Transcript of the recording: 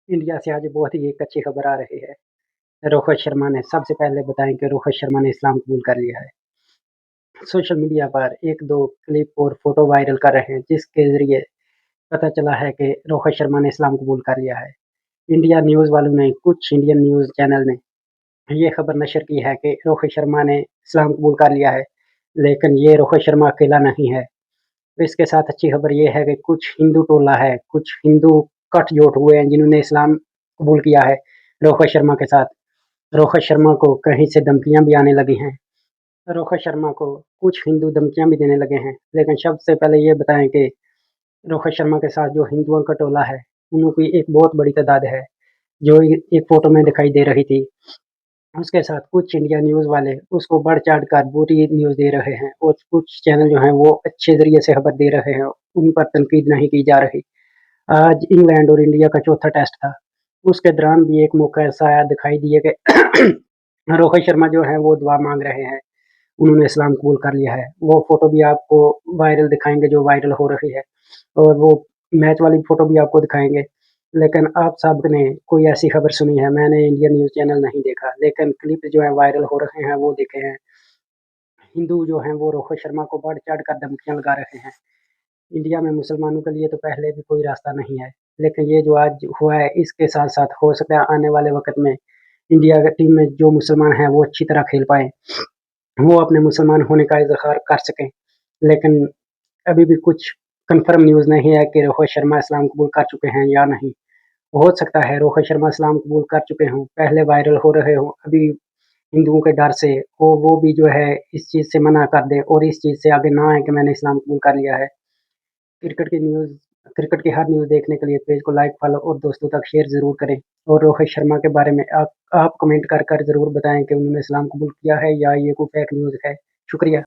India से आज बहुत ही एक अच्छी खबर आ रही है। रोहित शर्मा ने सबसे पहले बताएं कि रोहित शर्मा ने इस्लाम कबूल कर लिया है। सोशल मीडिया पर एक दो क्लिप और फोटो वायरल कर रहे हैं जिसके जरिए पता चला है कि रोहित शर्मा ने इस्लाम कबूल कर लिया है। इंडिया न्यूज़ वालों ने कुछ इंडियन न्यूज़ चैनल ने ये खबर नशर की है कि रोहित शर्मा ने इस्लाम कबूल कर लिया है, लेकिन ये रोहित शर्मा अकेला नहीं है। इसके साथ अच्छी खबर ये है कि कुछ हिंदू टोला है, कुछ हिंदू कट-जोट हुए हैं जिन्होंने इस्लाम कबूल किया है रोहित शर्मा के साथ। रोहित शर्मा को कहीं से धमकियाँ भी आने लगी हैं। रोहित शर्मा को कुछ हिंदू धमकियाँ भी देने लगे हैं। लेकिन सबसे पहले ये बताएँ कि रोहित शर्मा के साथ जो हिंदुओं का टोला है, उनकी एक बहुत बड़ी तादाद है, जो एक फ़ोटो में दिखाई दे रही थी। उसके साथ कुछ इंडिया न्यूज़ वाले उसको बढ़-चढ़ कर बुरी न्यूज़ दे रहे हैं और कुछ चैनल जो हैं वो अच्छे ज़रिए से खबर दे रहे हैं, उन पर तनकीद नहीं की जा रही। आज इंग्लैंड और इंडिया का चौथा टेस्ट था। उसके दौरान भी एक मौका ऐसा आया दिखाई दिए कि रोहित शर्मा जो हैं वो दुआ माँग रहे हैं। उन्होंने इस्लाम कबूल कर लिया है। वो फ़ोटो भी आपको वायरल दिखाएँगे जो वायरल हो रही है और वो मैच वाली फ़ोटो भी आपको दिखाएँगे। लेकिन आप सबने कोई ऐसी खबर सुनी है, मैंने इंडियन न्यूज़ चैनल नहीं देखा, लेकिन क्लिप जो है वायरल हो रहे हैं वो देखे हैं। हिंदू जो हैं वो रोहित शर्मा को बढ़-चढ़ कर धमकियाँ लगा रहे हैं। इंडिया में मुसलमानों के लिए तो पहले भी कोई रास्ता नहीं है, लेकिन ये जो आज हुआ है इसके साथ-साथ हो सकता है आने वाले वक़्त में इंडिया की टीम में जो मुसलमान हैं वो अच्छी तरह खेल पाएँ, वो अपने मुसलमान होने का इज़हार कर सकें। लेकिन अभी भी कुछ कन्फर्म न्यूज़ नहीं है कि रोहित शर्मा इस्लाम कबूल कर चुके हैं या नहीं। हो सकता है रोहित शर्मा इस्लाम कबूल कर चुके हों, पहले वायरल हो रहे हों, अभी हिंदुओं के डर से वो भी जो है इस चीज़ से मना कर दें और इस चीज़ से आगे ना आएँ कि मैंने इस्लाम कबूल कर लिया है। क्रिकेट की न्यूज़ क्रिकेट की हर न्यूज़ देखने के लिए पेज को लाइक, फॉलो और दोस्तों तक शेयर ज़रूर करें। और रोहित शर्मा के बारे में आप कमेंट कर ज़रूर बताएँ कि उन्होंने इस्लाम कबूल किया है या ये कोई फेक न्यूज़ है। शुक्रिया।